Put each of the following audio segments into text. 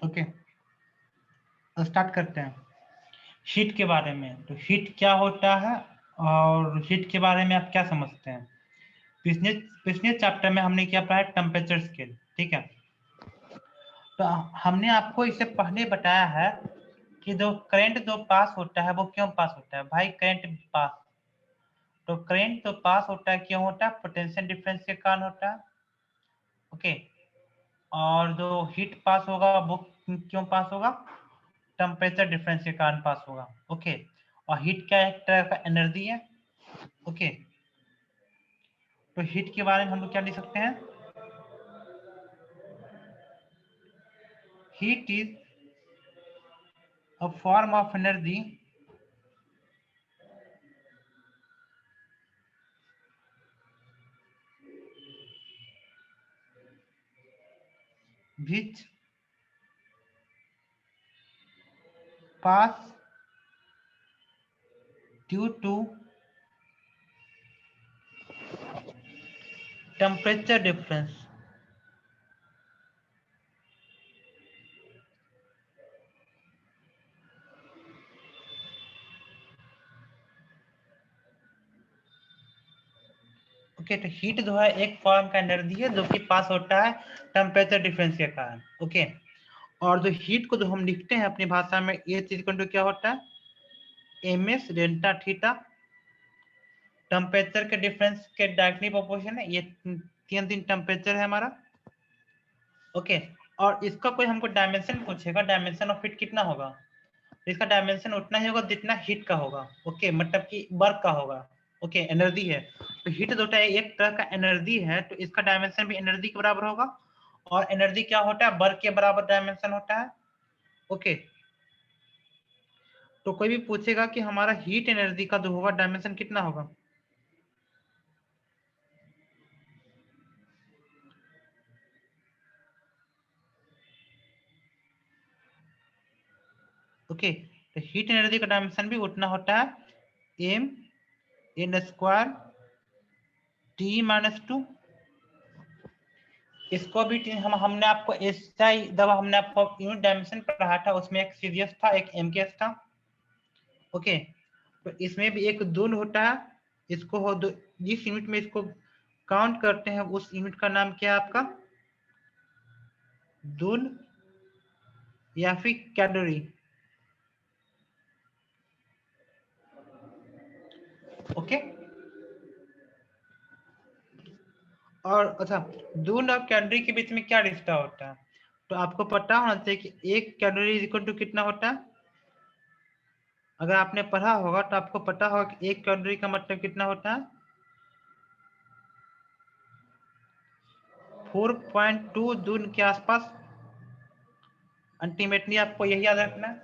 Okay, तो start करते हैं हीट के बारे में। तो हीट क्या होता है और हीट के बारे में आप क्या समझते हैं? पिछले पिछले चैप्टर में हमने क्या पढ़ा? टेम्परेचर स्केल, ठीक है। तो हमने आपको इससे पहले बताया है कि जो करंट जो पास होता है वो क्यों पास होता है भाई? करंट पास, तो करंट तो पास होता है, क्यों होता है? पोटेंशियल डिफरेंस के कारण होता है। ओके, और जो हीट पास होगा वो क्यों पास होगा? टेम्परेचर डिफरेंस के कारण पास होगा। ओके, और हीट क्या एक तरह का एनर्जी है। ओके, तो हीट के बारे में हम लोग क्या लिख सकते हैं? Heat is a form of energy which pass due to temperature difference। Okay, तो हीट जो है एक फॉर्म का एनर्जी है जो कि पास होता है टेम्परेचर डिफरेंस के कारण। ओके, और जो हीट को जो हम लिखते हैं अपनी भाषा में, ये चीज को क्या होता है? एमएस डेल्टा थीटा, टेम्परेचर के डिफरेंस के डायरेक्टली प्रोपोर्शन है। ये तीन टेम्परेचर है हमारा। ओके, और इसका कोई हमको डायमेंशन पूछेगा, डायमेंशन ऑफ हीट कितना होगा? तो इसका डायमेंशन उतना ही होगा जितना हीट का होगा। ओके, मतलब कि वर्क का होगा। ओके, एनर्जी है तो हीट जो है एक तरह का एनर्जी है, तो इसका डायमेंशन भी एनर्जी के बराबर होगा। और एनर्जी क्या होता है? वर्क के बराबर डायमेंशन होता है। ओके, तो कोई भी पूछेगा कि हमारा हीट एनर्जी का जो होगा डायमेंशन कितना होगा? ओके, तो हीट एनर्जी का डायमेंशन भी उतना होता है M N square T minus two. इसको भी हमने आपको एसआई जब हमने आपको यूनिट डायमेंशन पढ़ाया था उसमें एक सीरियस था, एक एमकेएस था। ओके, तो इसमें भी एक दूल होता है, इसको हो जिस यूनिट में इसको काउंट करते हैं उस यूनिट का नाम क्या है आपका? दूल या फिर कैलोरी। ओके, और अच्छा, दूल और कैलोरी के बीच में क्या रिश्ता होता है? तो आपको पता होना चाहिए कि एक कैलोरी इक्वल टू कितना होता है। अगर आपने पढ़ा होगा तो आपको पता होगा कि एक कैलोरी का मतलब कितना होता है? 4.2 जूल के आसपास। अल्टीमेटली आपको यही याद रखना है।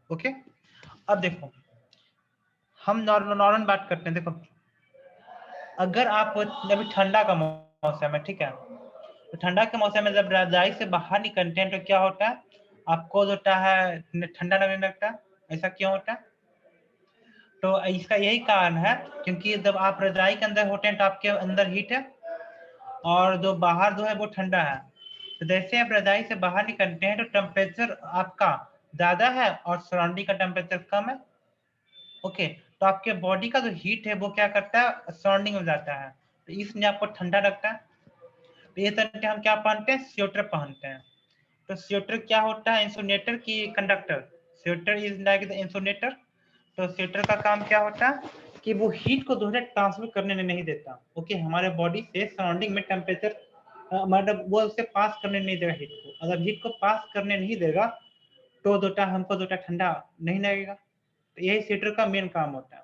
ओके, अब देखो हम नॉर्मल बात करते हैं। देखो, अगर आप अभी ठंडा का मौसम है, ठीक है, तो ठंडा के मौसम में जब रजाई से बाहर निकलते हैं तो क्या होता है? आपको जो होता है ठंडा लगने लगता है। ऐसा क्यों होता है? तो इसका यही कारण है क्योंकि जब आप रजाई के अंदर होते हैं तो आपके अंदर हीट है और जो बाहर जो है वो ठंडा है। तो जैसे आप रजाई से बाहर निकलते हैं तो टेम्परेचर आपका ज्यादा है और सराउंडिंग का टेम्परेचर कम है। ओके, तो आपके बॉडी का जो हीट है वो क्या करता है? सराउंडिंग में जाता है, तो इसलिए आपको ठंडा लगता है। तो ये तरह के हम क्या पहनते हैं? स्वेटर पहनते हैं। तो स्वेटर क्या होता है? इंसुलेटर की conductor. Sweater is like the insulator. तो स्वेटर का काम क्या होता है कि वो हीट को जो है ट्रांसफर करने नहीं देता। ओके, हमारे बॉडी से सराउंडिंग में टेम्परेचर मतलब वो उसे पास करने नहीं देगा हीट को। अगर हीट को पास करने नहीं देगा तो दोटा हमको दोटा ठंडा नहीं लगेगा। तो यही स्वेटर का मेन काम होता है।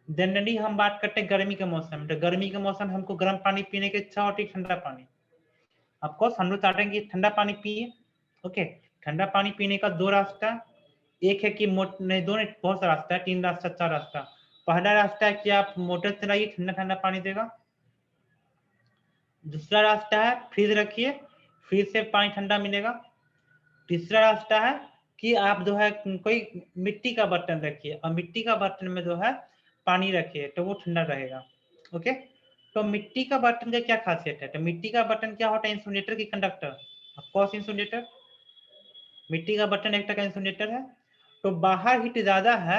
जनरली हम बात करते हैं गर्मी के मौसम में, तो गर्मी के मौसम हमको गर्म पानी पीने की इच्छा होती है, ठंडा पानी। ऑफकोर्स हम लोग चाहते हैं कि ठंडा पानी पिए। ओके, ठंडा पानी पीने का दो रास्ता, एक है कि नहीं, दो नहीं, बहुत सा रास्ता है, तीन रास्ता, चार रास्ता। पहला रास्ता है कि आप मोटर चलाइए, ठंडा ठंडा पानी देगा। दूसरा रास्ता है फ्रिज रखिए, फ्रिज से पानी ठंडा मिलेगा। तीसरा रास्ता है कि आप जो है कोई मिट्टी का बर्तन रखिए और मिट्टी का बर्तन में जो है पानी रखिए तो वो ठंडा रहेगा। ओके, तो मिट्टी का बर्तन का क्या खासियत है? तो मिट्टी का बर्तन क्या होता है? इंसुलेटर की कंडक्टर। ऑफकोर्स इंसुलेटर, मिट्टी का बर्तन एक तरह का इंसुलेटर है। तो बाहर हीट ज्यादा है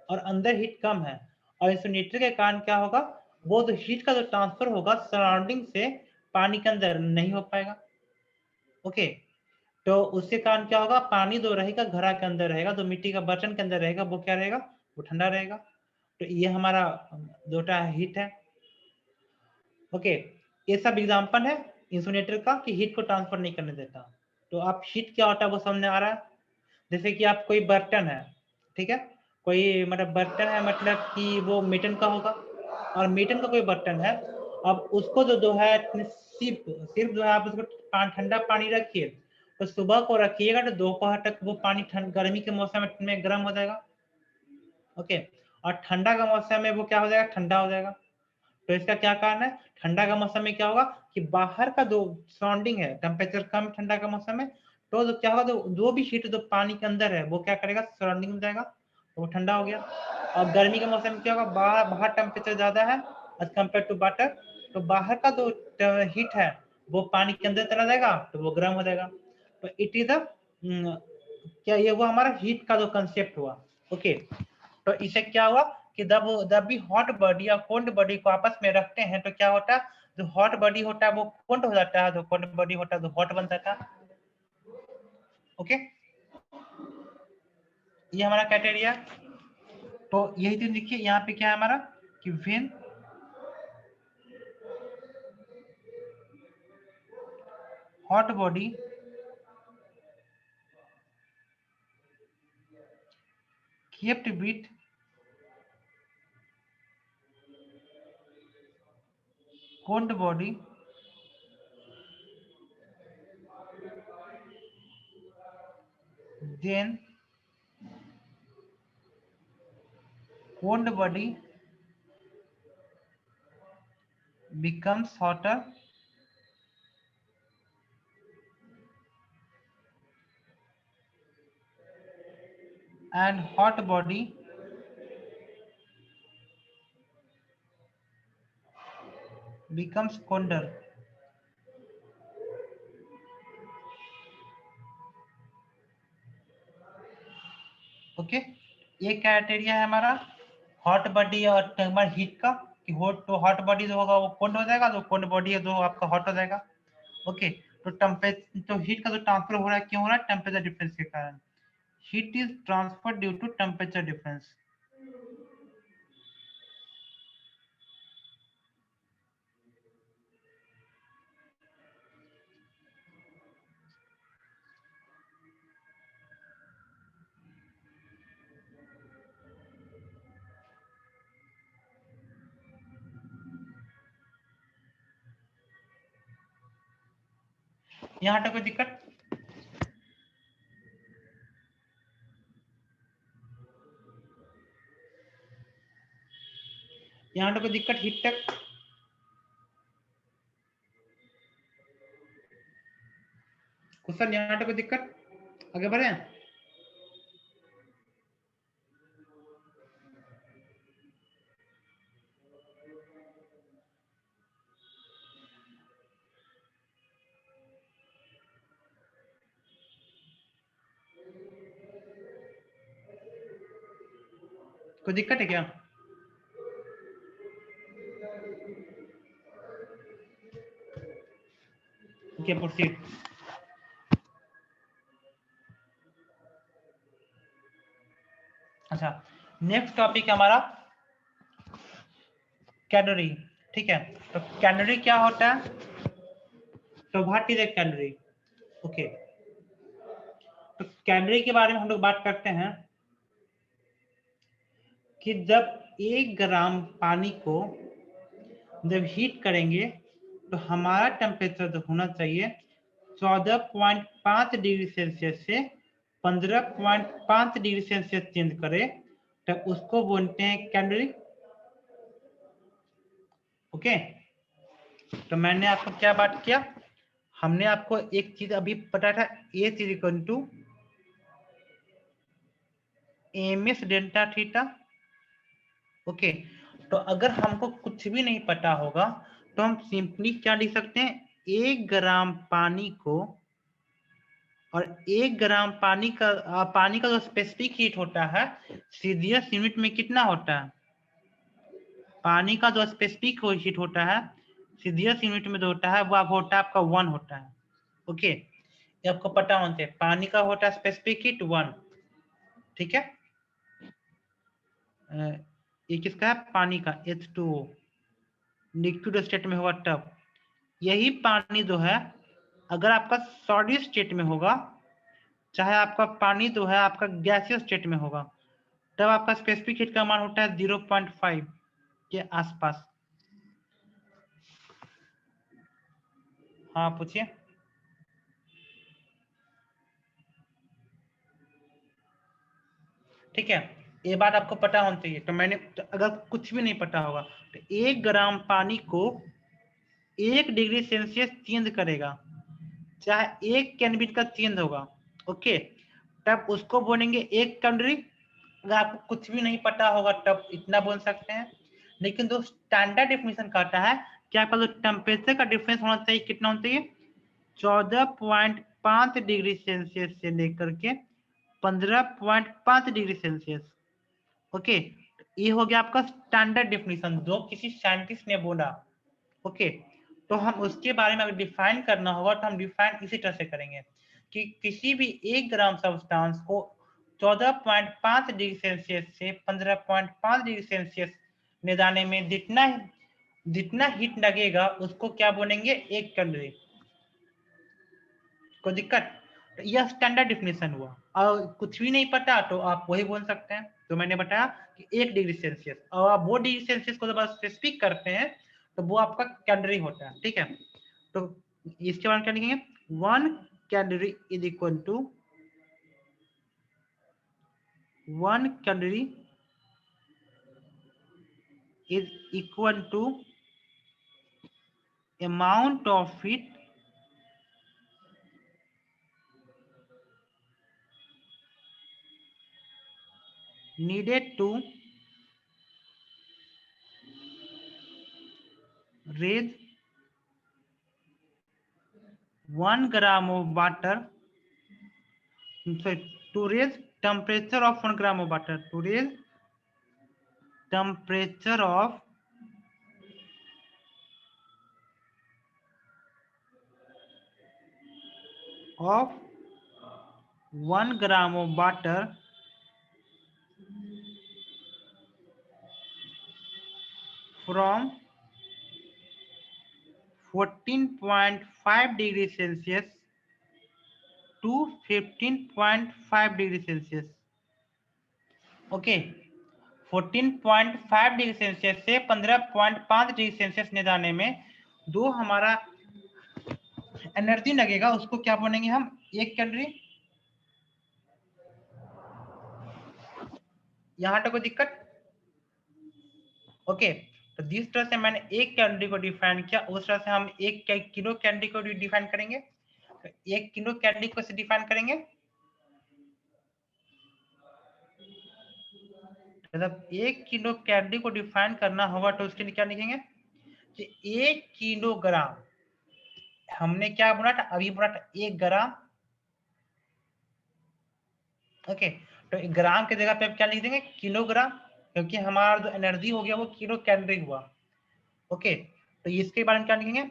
और अंदर हीट कम है, और इंसुलेटर के कारण क्या होगा, वो जो हीट का जो ट्रांसफर होगा सराउंडिंग से पानी के अंदर नहीं हो पाएगा। ओके, तो उसके कारण क्या होगा, पानी जो रहेगा घड़ा के अंदर रहेगा, जो मिट्टी का बर्तन के अंदर रहेगा वो क्या रहेगा, वो ठंडा रहेगा। तो ये हमारा जोटा हीट है। ओके, ये सब एग्जांपल है इंसुलेटर का कि हीट को ट्रांसफर नहीं करने देता। तो आप हीट क्या होता है वो समझ आ रहा है। जैसे कि आप कोई बर्तन है, ठीक है, कोई मतलब बर्तन है, मतलब कि वो मेटल का होगा, और मेटल का कोई बर्तन है, अब उसको जो है सिर्फ सिर्फ जो है आप उसको ठंडा पानी रखिए, तो सुबह को रखिएगा तो दोपहर तक वो पानी गर्मी के मौसम में गर्म हो जाएगा। ओके, और ठंडा का मौसम में वो क्या हो जाएगा, ठंडा हो जाएगा। तो इसका क्या कारण है, ठंडा का मौसम में क्या होगा कि बाहर का जो सराउंडिंग है टेम्परेचर कम ठंडा का मौसम में, तो जो क्या होगा, जो भी हीट जो पानी के अंदर है वो क्या करेगा, सराउंडिंग में जाएगा, तो वो ठंडा हो गया। और गर्मी के मौसम में क्या होगा, बाहर टेम्परेचर ज्यादा है एज कम्पेयर टू वाटर, तो बाहर का जो हीट है वो पानी के अंदर चला जाएगा, तो वो गर्म हो जाएगा। तो इट इज क्या ये वो हमारा हीट का जो कंसेप्ट हुआ। ओके, तो इसे क्या हुआ कि जब भी हॉट बॉडी या कोल्ड बॉडी को आपस में रखते हैं तो क्या होता है, जो हॉट बॉडी होता है वो कोल्ड हो जाता है, जो कोल्ड बॉडी होता है जो हॉट बन जाता है। ओके, ये हमारा क्राइटेरिया। तो यही चीज देखिए यहाँ पे क्या है हमारा कि when hot body kept with cold body then cold body becomes hotter and hot body becomes colder। Okay, ये क्राइटेरिया है हमारा हॉट बॉडी और हमारा हीट का कि हॉट बॉडी जो होगा वो कोल्ड हो जाएगा, जो कोल्ड बॉडी है जो आपका हॉट हो जाएगा। ओके, तो टेम्परेचर तो हीट का जो ट्रांसफर हो रहा है क्यों हो रहा है, टेम्परेचर डिफरेंस के कारण। Heat is transfer due to temperature difference. यहाँ तक कोई दिक्कत, यहाँ तक कोई दिक्कत हीट तक? क्वेश्चन यहाँ तक कोई दिक्कत, आगे बढ़े? कोई दिक्कत है क्या? Okay, proceed. अच्छा, नेक्स्ट टॉपिक हमारा कैलोरी। ठीक है, तो कैलोरी क्या होता है, तो what is a calorie? Okay, तो कैलोरी के बारे में हम लोग बात करते हैं कि जब 1 ग्राम पानी को जब हीट करेंगे तो हमारा टेम्परेचर जो होना चाहिए 14.5 डिग्री सेल्सियस से 15.5 डिग्री सेल्सियस चेंज करे, तो उसको बोलते हैं कैलोरी। ओके, तो मैंने आपको क्या बात किया, हमने आपको एक चीज अभी पता था, A is equal to M S delta theta. Okay, तो अगर हमको कुछ भी नहीं पता होगा तो हम सिंपली क्या लिख सकते हैं, 1 ग्राम पानी को, और 1 ग्राम पानी का जो स्पेसिफिक हीट होता है सीजीएस यूनिट में कितना होता है, पानी का जो स्पेसिफिक हीट होता है सीजीएस यूनिट में जो होता है वो होता है आपका 1 होता है। ओके, ये आपको पता होना चाहिए, पानी का होता है स्पेसिफिक हीट 1। ठीक है, ये किसका है, पानी का, H2O, लिक्विड स्टेट में होगा तब। यही पानी जो है अगर आपका सॉलिड स्टेट में होगा, चाहे आपका पानी जो है आपका गैसियस स्टेट में होगा, तब आपका स्पेसिफिक हीट का मान होता है 0.5 के आसपास। हाँ पूछिए। ठीक है, ये बात आपको पता होनी चाहिए। तो अगर कुछ भी नहीं पता होगा तो 1 ग्राम पानी को 1 डिग्री सेल्सियस चेंज करेगा, चाहे 1 केल्विन का चेंज होगा। ओके, तब उसको बोलेंगे 1 केल्विन। अगर आपको कुछ भी नहीं पता होगा तब इतना बोल सकते हैं, लेकिन जो स्टैंडर्ड डेफिनेशन कहता है कि आपका जो टेम्परेचर का डिफरेंस होना चाहिए, कितना होना चाहिए, 14.5 डिग्री सेल्सियस से लेकर के 15.5 डिग्री सेल्सियस। ओके, ये हो गया आपका स्टैंडर्ड डेफिनेशन जो किसी साइंटिस्ट ने बोला। ओके, तो हम उसके बारे में अगर डिफाइन करना होगा तो हम डिफाइन इसी तरह से करेंगे कि किसी भी 1 ग्राम सब्सटेंस को 14.5 डिग्री सेल्सियस से 15.5 डिग्री सेल्सियस ले जाने में जितना हीट लगेगा उसको क्या बोलेंगे, 1 कैलोरी। कोई दिक्कत? तो यह स्टैंडर्ड डिफिनेशन हुआ। और कुछ भी नहीं पता तो आप वही बोल सकते हैं तो मैंने बताया कि 1 डिग्री सेल्सियस, और आप वो डिग्री सेल्सियस को जब आप स्पेसिफिक करते हैं तो वो आपका कैलोरी होता है। ठीक है, तो इसके बारे में क्या लिखेंगे, 1 calorie is equal to 1 calorie is equal to amount of heat needed to raise 1 gram of water, sorry, to raise temperature of 1 gram of water, to raise temperature of 1 gram of water from 14.5 degree Celsius to 15.5 degree Celsius। Okay, 14.5 degree Celsius से 15.5 degree Celsius में जाने में जो हमारा energy लगेगा उसको क्या बोलेंगे हम, 1 कैलोरी। यहाँ तक कोई दिक्कत? ओके, तो जिस तरह से मैंने 1 कैलोरी को डिफाइन किया उस तरह से हम 1 किलो कैलोरी को डिफाइन करेंगे। तो 1 किलो कैलोरी को से डिफाइन करेंगे, मतलब 1 किलो कैलोरी को डिफाइन करना होगा तो उसके लिए क्या लिखेंगे कि 1 किलोग्राम, हमने क्या बोला था अभी, बोला था 1 ग्राम। ओके, तो ग्राम की जगह पे आप क्या लिख देंगे, किलोग्राम, क्योंकि हमारा जो एनर्जी हो गया वो किलो कैलोरी हुआ। ओके, तो इसके बारे में क्या लिखेंगे,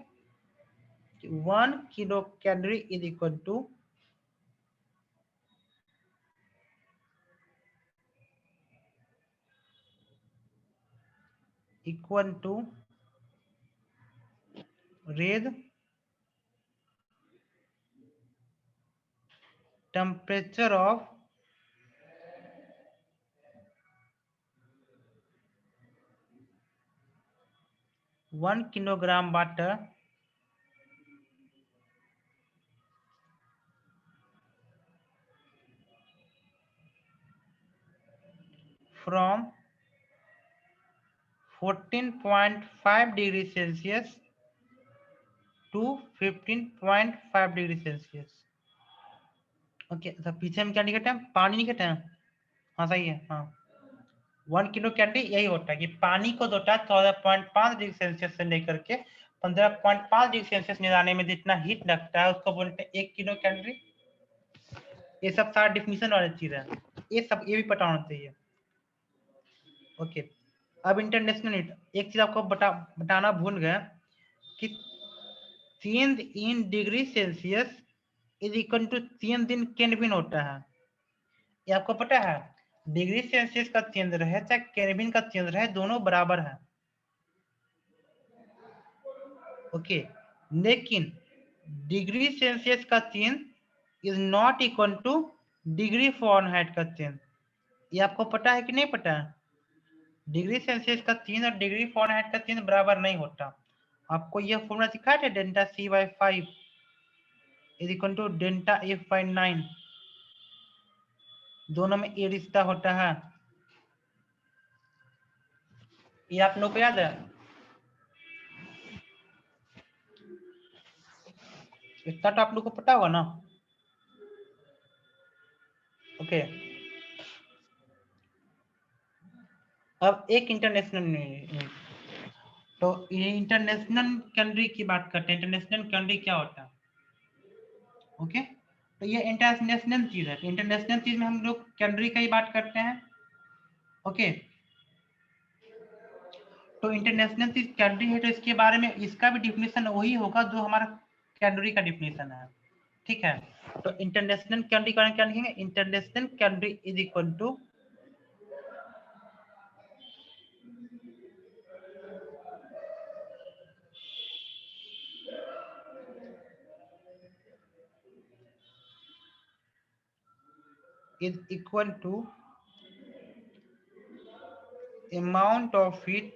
1 kilo calorie is equal to raise temperature of 1 kilogram water from 14.5 degree Celsius to 15.5 degree Celsius. Okay, तो पीछे में क्या लिखा है, पानी लिखा है। हाँ सही है, हाँ 1 किलो कैलोरी यही होता है कि पानी को होता है 14.5 डिग्री सेल्सियस से लेकर के 15.5 डिग्री सेल्सियस में जाने में जितना हीट लगता है उसको बोलते हैं 1 किलो कैलोरी। ये सब सारा डिफिनीशन वाली चीज है, ये भी पता होना चाहिए। ओके, अब इंटरनेशनल हीट, एक चीज आपको बताना भूल गया कि change in degree Celsius is equal to change in Kelvin होता है। ये आपको पता है, डिग्री सेल्सियस का चेंज रहे चाहे केल्विन का चेंज रहे, दोनों बराबर है। ओके, लेकिन डिग्री सेल्सियस का change is not equal to degree Fahrenheit का चेंज। ये आपको पता है कि नहीं पता है? डिग्री सेल्सियस का चेंज और डिग्री फ़ारेनहाइट का चेंज बराबर नहीं होता। आपको यह फॉर्मूला सिखाया था, delta C by 5 is equal to delta F by 9। दोनों में ये रिश्ता होता है, ये आप लोग को याद है? इतना तो आप लोग को पता होगा ना। ओके, अब एक इंटरनेशनल, तो ये इंटरनेशनल कंट्री की बात करते हैं। इंटरनेशनल कंट्री क्या होता है? ओके, तो ये इंटरनेशनल चीज है। इंटरनेशनल चीज में हम लोग कंट्री का ही बात करते हैं। ओके, तो इंटरनेशनल चीज कंट्री है, तो इसके बारे में इसका भी डिफिनेशन वही होगा जो हमारा कंट्री का डिफिनेशन है। ठीक है, तो इंटरनेशनल कंट्री का क्या लिखेंगे? International country is equal to amount of heat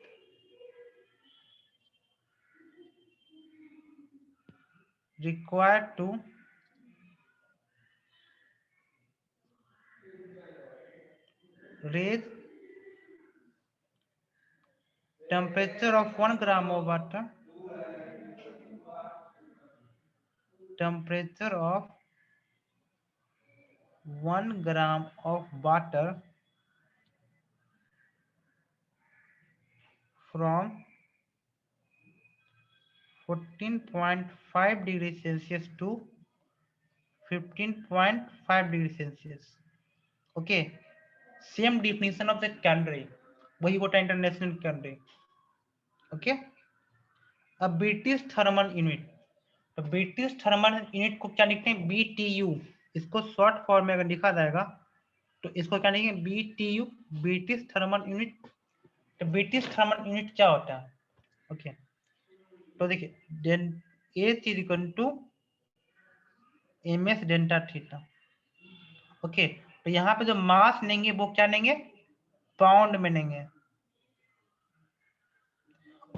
required to raise temperature of 1 gram of water, temperature of 1 gram of water from 14.5 degree Celsius to 15.5 degree Celsius. Okay, same definition of the country, वही होता है international country. Okay, अब British thermal unit, तो British thermal unit को क्या लिखते हैं? BTU। इसको शॉर्ट फॉर्म में अगर लिखा जाएगा तो इसको क्या लिखेंगे? BTU, British thermal unit. तो ब्रिटिश थर्मल यूनिट क्या होता है? ओके, तो देखिए H is equal to MS delta theta. Okay, तो यहाँ पे जो मास लेंगे वो क्या लेंगे? पाउंड में लेंगे।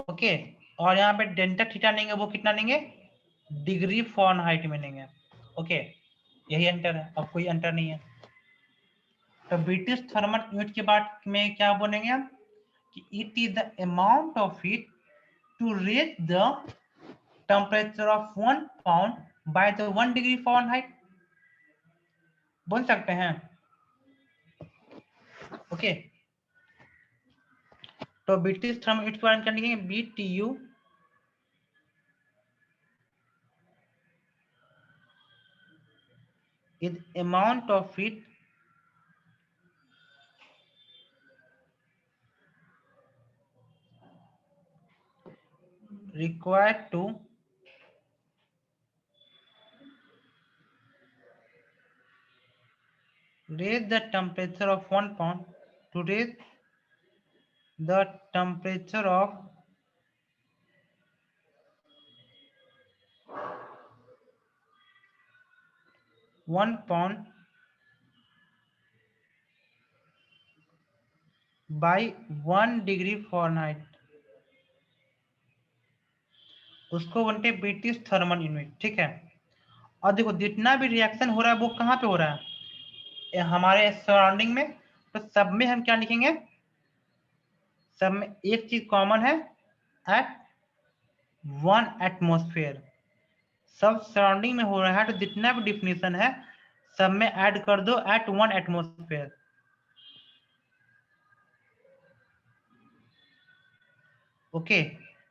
ओके, और यहाँ पे डेल्टा थीटा लेंगे, वो कितना लेंगे? डिग्री फ़ारेनहाइट में लेंगे। ओके, यही अंतर है, अब कोई अंतर नहीं है। तो ब्रिटिश थर्मल यूनिट के बाद में क्या बोलेंगे हम कि it is the amount of heat to raise the temperature of 1 pound by the 1 degree Fahrenheit, बोल सकते हैं। ओके, तो ब्रिटिश थर्मल यूनिट के बारे में क्या लिखेंगे? BTU is amount of heat required to raise the temperature of 1 pound to raise the temperature of 1 pound by 1 degree Fahrenheit, उसको बोलते हैं ब्रिटिश थर्मल यूनिट। ठीक है, और देखो जितना भी रिएक्शन हो रहा है वो कहाँ पे हो रहा है? हमारे सराउंडिंग में। तो सब में हम क्या लिखेंगे? सब में एक चीज कॉमन है, एट 1 एटमॉस्फेयर। सब सराउंडिंग में हो रहा है, तो जितना भी डिफिनेशन है सब में ऐड कर दो एट 1 एटमॉस्फेयर। ओके,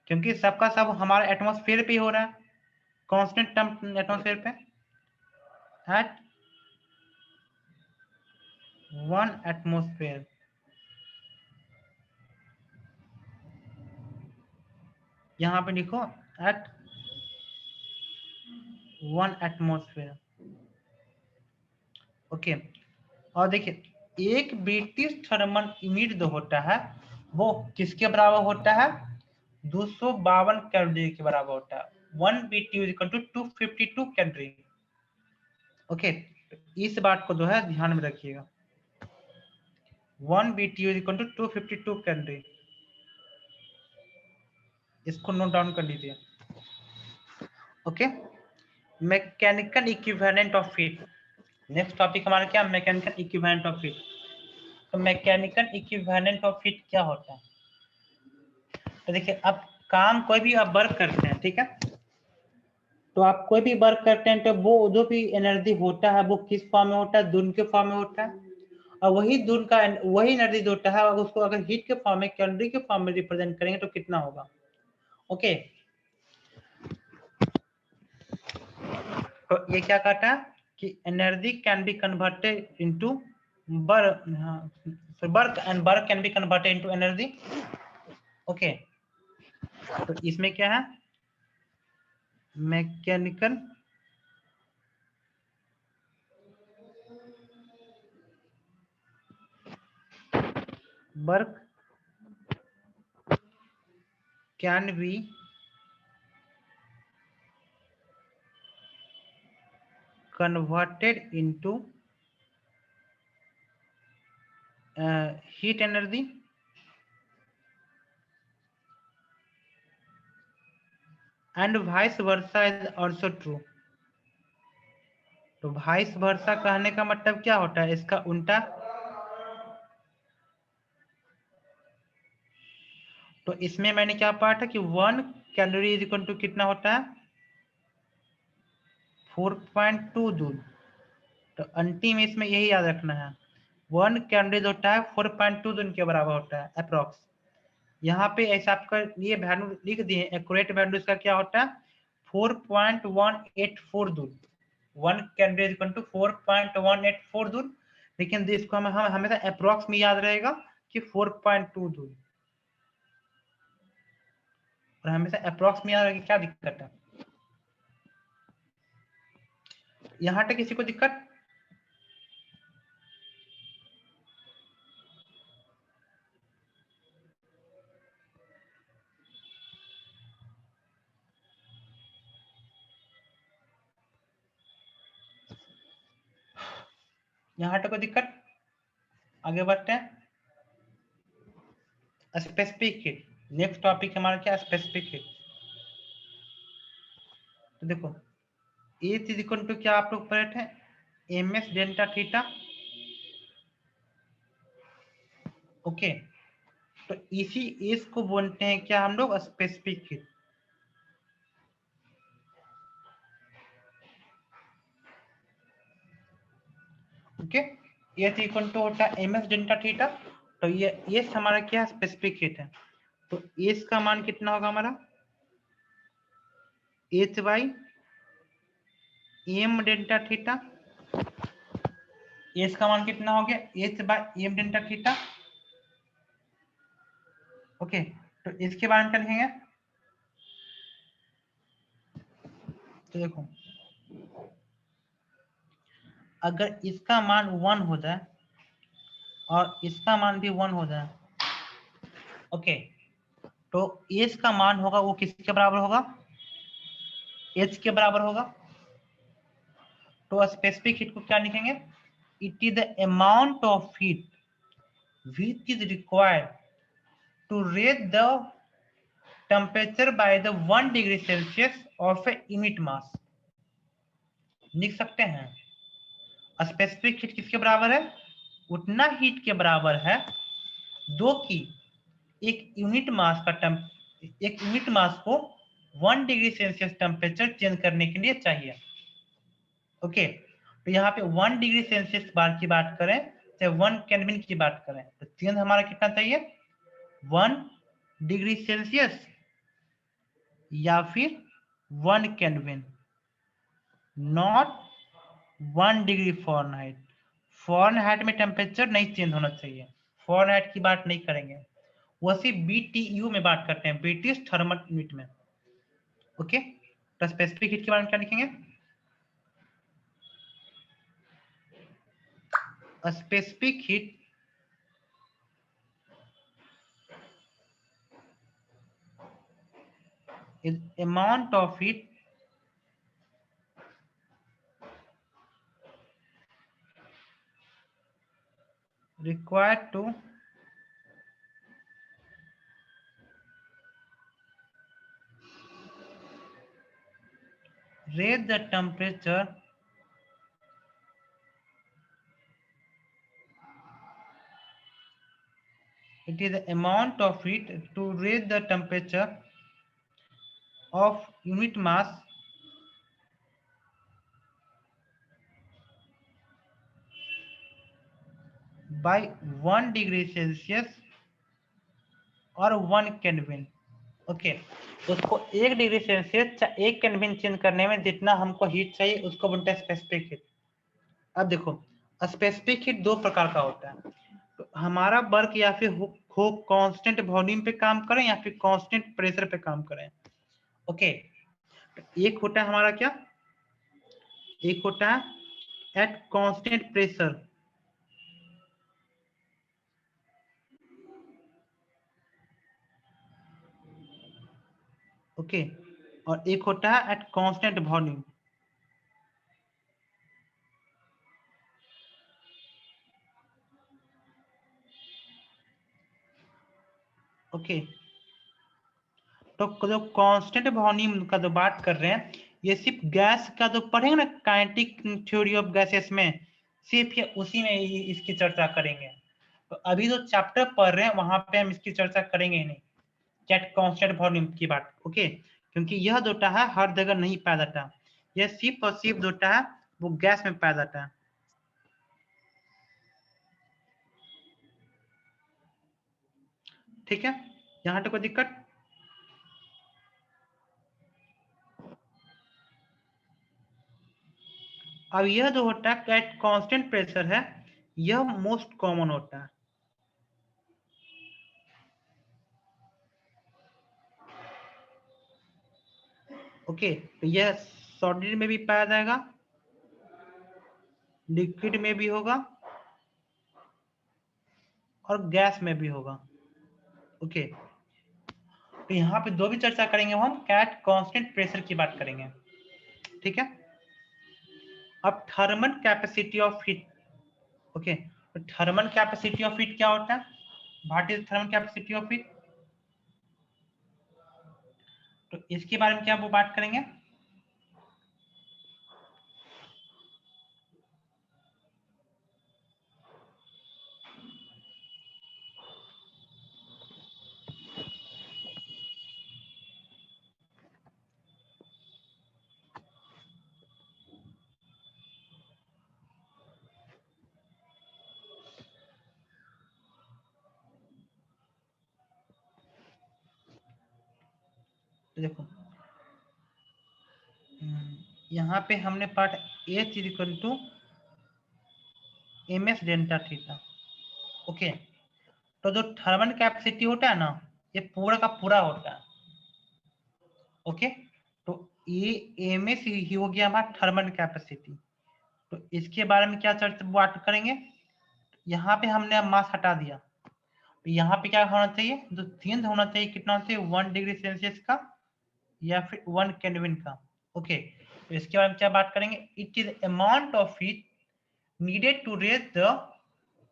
क्योंकि सबका सब हमारे एटमॉस्फेयर पे ही हो रहा है, कांस्टेंट एटमॉस्फेयर पे एट 1 एटमॉस्फेयर। यहाँ पे लिखो एट 1 एटमॉस्फेयर। ओके, और देखिए एक ब्रिटिश थर्मल यूनिट जो होता है वो किसके बराबर होता है, 252 कैलोरी के बराबर होता है। 1 BTU equal to 252 calorie. Okay, इस बात को जो है ध्यान में रखिएगा, 1 BTU इक्वल टू 252 कैलोरी, इसको नोट डाउन कर लीजिए। Okay, mechanical equivalent of heat. Next topic हमारा क्या, मैकेनिकल इक्विवेलेंट ऑफ हीट। तो मैकेनिकल इक्विवेलेंट ऑफ हीट क्या होता है, तो देखिए अब काम कोई भी आप वर्क करते हैं, ठीक है, तो आप कोई भी वर्क करते हैं तो वो जो भी एनर्जी होता है वो किस फॉर्म में होता है, धुन के फॉर्म में होता है, और वही धुन का वही एनर्जी जो होता है उसको अगर हीट के फॉर्म में, कैलोरी के फॉर्म में रिप्रेजेंट करेंगे तो कितना होगा। ओके, तो ये क्या कहता है कि energy can be converted into work, work and work can be converted into energy. Okay, तो इसमें क्या है, mechanical work can be converted into heat energy and vice versa is also true। तो vice versa कहने का मतलब क्या होता है, इसका उल्टा। तो इसमें मैंने क्या पढ़ा था कि 1 कैलोरी इज इक्वल टू कितना होता है, 4.2 जूल। तो अंतिम इसमें यही याद रखना है, 1 कैलोरी होता है 4.2 जूल के बराबर होता है अप्रोक्स। यहाँ पे ऐसा आपका ये वैल्यू लिख दिए, एक्यूरेट वैल्यू इसका क्या होता है 4.184 joule. 1 calorie is equal to 4.184 joule, लेकिन इसको हम हमेशा अप्रोक्स में याद रहेगा कि 4.2 जूल, और हमेशा अप्रोक्स में याद रहेगा। क्या दिक्कत है यहाँ तक, किसी को दिक्कत? यहाँ तक कोई दिक्कत? आगे बढ़ते हैं, स्पेसिफिक हीट। नेक्स्ट टॉपिक हमारा क्या, स्पेसिफिक हीट। तो देखो ए इज इक्वल टू क्या आप लोग पढ़े थे, एमएस डेल्टा थीटा। ओके, तो इसी एस को बोलते हैं क्या हम लोग, specific heat. Okay, S equal to होता है एमएस डेल्टा थीटा। तो ये एस हमारा क्या, स्पेसिफिक हीट है। तो एस का मान कितना होगा हमारा, H by M delta theta. S का मान कितना हो गया, H by M delta theta. Okay, तो इसके बारे में क्या लिखेंगे, तो देखो अगर इसका मान 1 हो जाए और इसका मान भी 1 हो जाए, ओके, तो एच का मान होगा वो किसके बराबर होगा, एच के बराबर होगा। तो स्पेसिफिक हीट को क्या लिखेंगे, it is the amount of heat which is required to raise the temperature by the 1 degree Celsius of a unit mass। लिख सकते हैं स्पेसिफिक हीट किसके बराबर है, उतना हीट के बराबर है जो कि एक यूनिट मास का एक यूनिट मास को 1 डिग्री सेल्सियस टेम्परेचर चेंज करने के लिए चाहिए। ओके, तो यहाँ पे 1 डिग्री सेल्सियस बार की बात करें चाहे 1 केल्विन की बात करें, तो चेंज हमारा कितना चाहिए, 1 डिग्री सेल्सियस या फिर 1 kelvin, not 1 degree Fahrenheit. Fahrenheit में टेम्परेचर नहीं चेंज होना चाहिए, फ़ारेनहाइट की बात नहीं करेंगे, वो सिर्फ BTU में बात करते हैं, ब्रिटिश थर्मल यूनिट में। ओके, तो स्पेसिफिक हीट के बारे में क्या लिखेंगे? Specific heat is amount of heat required to raise the temperature it is the amount of heat to raise the temperature of unit mass by 1 degree Celsius और 1 kelvin. Okay, उसको 1 degree Celsius 1 kelvin change करने में जितना हमको heat चाहिए उसको बोलते हैं स्पेसिफिक हीट। अब देखो, स्पेसिफिक हीट दो प्रकार का होता है, तो हमारा वर्क या फिर हो कांस्टेंट वॉल्यूम पे काम करें या फिर कांस्टेंट प्रेशर पे काम करें। ओके, एक होता है हमारा क्या, एक होता है एट कांस्टेंट प्रेशर, ओके, और एक होता है एट कांस्टेंट वॉल्यूम। ओके, तो जो कांस्टेंट वॉल्यूम का जो बात कर रहे हैं, ये सिर्फ गैस का जो पढ़ेंगे ना काइनेटिक थ्योरी ऑफ गैसेस में, सिर्फ ये उसी में इसकी चर्चा करेंगे। तो अभी जो चैप्टर पढ़ रहे हैं वहां पे हम इसकी चर्चा करेंगे ही नहीं, एट कांस्टेंट वॉल्यूम की बात। ओके, क्योंकि यह जो है हर जगह नहीं पाया जाता, यह सिर्फ और सिर्फ जो है वो गैस में पाया जाता है। ठीक है, यहाँ तक कोई दिक्कत? अब यह जो होता है एट कांस्टेंट प्रेशर है, यह मोस्ट कॉमन होता है। ओके, तो यह सॉलिड में भी पाया जाएगा, लिक्विड में भी होगा और गैस में भी होगा। ओके, तो यहाँ पे दो भी चर्चा करेंगे हम, एट कांस्टेंट प्रेशर की बात करेंगे। ठीक है, अब thermal capacity of heat. Okay, तो थर्मल कैपेसिटी ऑफ हीट क्या होता है? What is thermal capacity of heat? तो इसके बारे में क्या वो बात करेंगे? तो देखो, यहाँ पे हमने part H equal to MS delta theta. Okay, तो जो थर्मल कैपेसिटी होता है ना, ये पूरा का पूरा होता है। ओके, तो ये MS ही हो गया हमारा थर्मल कैपेसिटी। तो इसके बारे में क्या चर्चा बात करेंगे? यहाँ पे हमने अब मास हटा दिया, तो यहाँ पे क्या होना चाहिए, जो चेंज होना चाहिए कितना होना चाहिए, 1 डिग्री सेल्सियस का या फिर 1 केल्विन का। ओके, तो इसके बारे में क्या बात करेंगे? It is amount of heat needed to raise the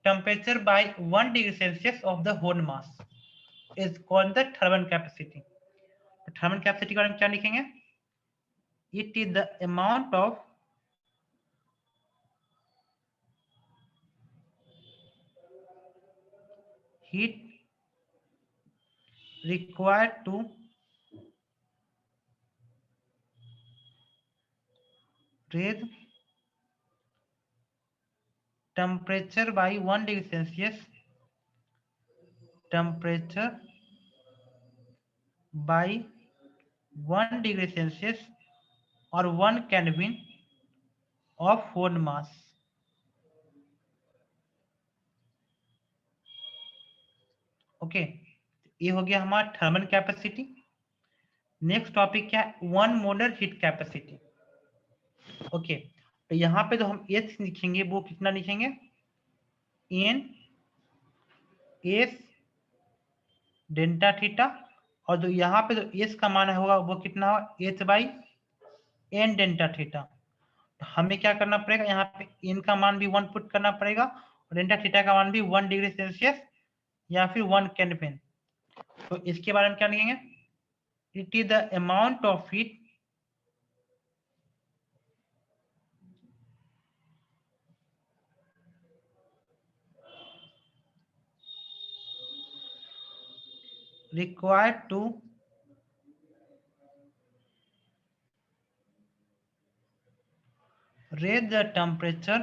temperature by 1 degree Celsius of the whole mass is called the thermal capacity. तो thermal capacity के बारे में क्या लिखेंगे? It is the amount of heat required to raise temperature by 1 degree Celsius, temperature by 1 degree Celsius और 1 Kelvin of whole mass. Okay, ये हो गया हमारा थर्मल कैपेसिटी। नेक्स्ट टॉपिक क्या है, 1 मोलर हीट कैपेसिटी। ओके, तो यहाँ पे जो हम एच लिखेंगे वो कितना लिखेंगे, एन एस डेल्टा थीटा, और जो यहाँ पे जो एस का मान होगा वो कितना होगा, H by N delta theta. तो हमें क्या करना पड़ेगा, यहाँ पे एन का मान भी 1 पुट करना पड़ेगा और डेल्टा थीटा का मान भी 1 डिग्री सेल्सियस या फिर 1 केल्विन। तो इसके बारे में क्या लिखेंगे, it is the amount of heat required to raise the temperature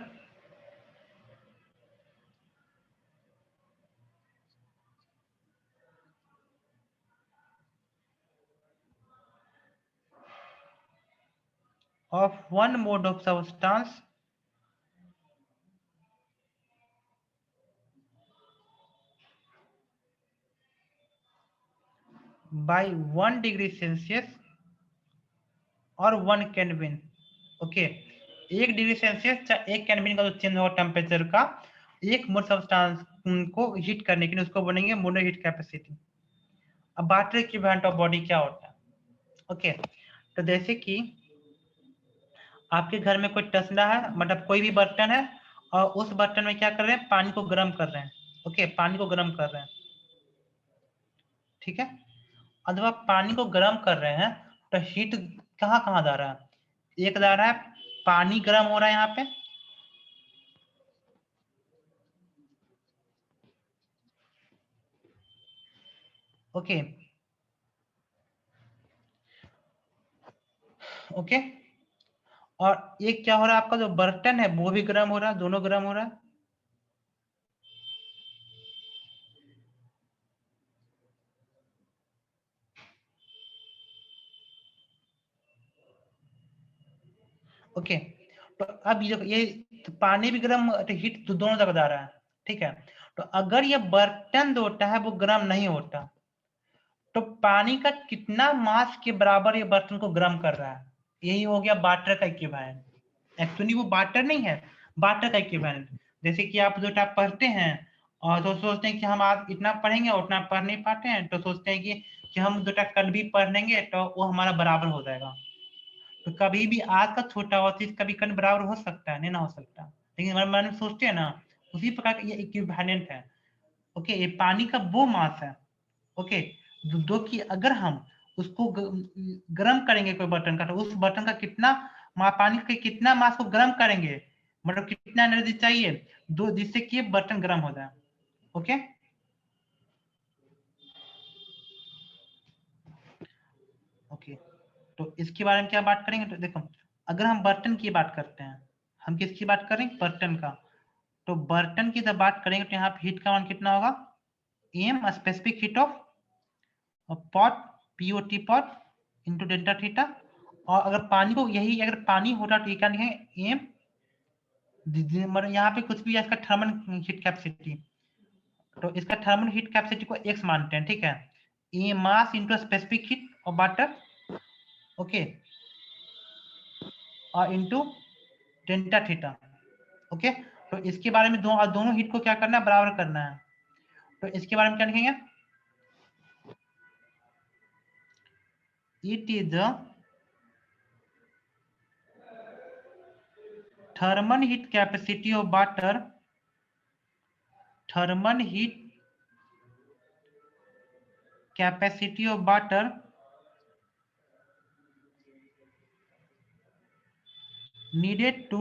of one mode of substance by 1 degree Celsius और 1 केल्विन। ओके, 1 डिग्री सेल्सियस या 1 केल्विन का जो चेंज होगा टेम्परेचर का एक मोल सब्सटेंस को हीट करने के लिए, उसको बोलेंगे मोलर हीट कैपेसिटी। अब वाटर इक्विवेलेंट ऑफ बॉडी क्या होता है। ओके, तो जैसे कि आपके घर में कोई तसला है, मतलब कोई भी बर्तन है, और उस बर्तन में क्या कर रहे हैं, पानी को गर्म कर रहे हैं। ओके, पानी को गर्म कर रहे हैं, ठीक है। और जब आप पानी को गर्म कर रहे हैं तो हीट कहाँ कहाँ जा रहा है, एक जा रहा है पानी गर्म हो रहा है यहाँ पे, ओके ओके, और एक क्या हो रहा है, आपका जो बर्तन है वो भी गर्म हो रहा है, दोनों गर्म हो रहा है। ओके, तो अब ये तो पानी भी गर्म, तो हीट तो दोनों जगह जा रहा है, ठीक है। तो अगर ये बर्तन जो होता है वो गर्म नहीं होता, तो पानी का कितना मास के बराबर ये बर्तन को गर्म कर रहा है, यही हो गया वाटर का इक्विवेलेंट। एक्चुअली वो वाटर नहीं है, वाटर का इक्विवेलेंट। जैसे कि आप जो टाइप पढ़ते हैं और तो सोचते हैं कि हम आज इतना पढ़ेंगे और उतना पढ़ नहीं पाते हैं, तो सोचते हैं कि हम जो टाइप कल भी पढ़ लेंगे तो वो हमारा बराबर हो जाएगा। तो कभी भी आज का छोटा हुआ चीज कभी कल बराबर हो सकता है, नहीं ना हो सकता, लेकिन हमारे मन में सोचते हैं ना, उसी प्रकार का ये इक्विवेलेंट है। ओके, ये पानी का वो मास है, ओके, जो कि अगर हम उसको गर्म करेंगे कोई बर्तन का, तो उस बर्तन का कितना पानी के कितना मास को गर्म करेंगे, मतलब कितना एनर्जी चाहिए दो, जिससे कि बर्तन गर्म हो जाए। ओके, ओके, तो इसके बारे में क्या बात करेंगे, तो देखो, अगर हम बर्तन की बात करते हैं, हम किसकी बात करें, बर्तन का। तो बर्तन की जब बात करेंगे तो यहाँ पे हीट का मान कितना होगा, M specific heat of pot, POT pot into delta theta. और अगर पानी को यही अगर पानी होता तो ये क्या लिखेंगे, एम, मतलब यहाँ पे कुछ भी है इसका थर्मल हीट कैपेसिटी, तो इसका थर्मल हीट कैपेसिटी को एक्स मानते हैं, ठीक है। A mass into specific heat of water, okay, और इंटू डेल्टा थीटा। ओके, तो इसके बारे में दोनों हीट को क्या करना है, बराबर करना है। तो इसके बारे में क्या लिखेंगे, it is the thermal heat capacity of water, thermal heat capacity of water needed to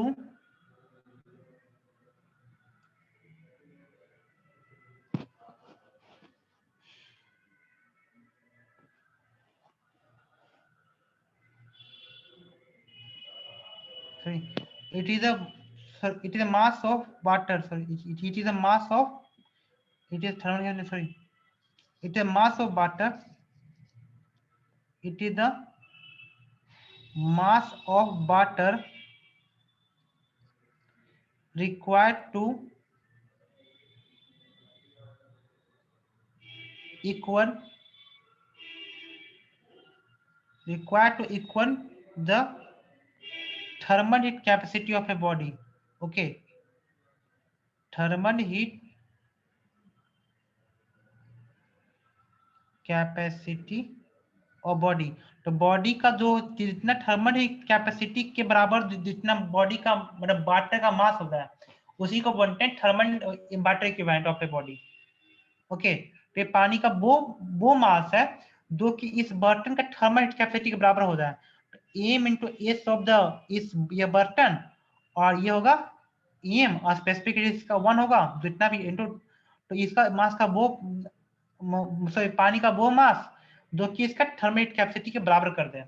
sorry, it is a it is a mass of water, sorry, it is a mass of, it is thermal, sorry, it is a mass of water, it is the mass of water required to equal the thermal heat capacity of a body. Okay, thermal heat capacity और body, तो body का जो जितना thermal capacity के बराबर जितना body का मतलब वाटर का मास होता है उसी को बोलते हैं thermal water equivalent of a body. Okay, तो ये पानी का वो मास है जो कि इस बर्तन का थर्मल कैपेसिटी के बराबर होता है। M into S of the इस ये बर्तन और ये होगा एम और स्पेसिफिक इसका 1 होगा जितना भी इंटू, तो इसका मास का वो सॉरी पानी का वो मास जो कि इसका थर्मल कैपेसिटी के बराबर कर दे।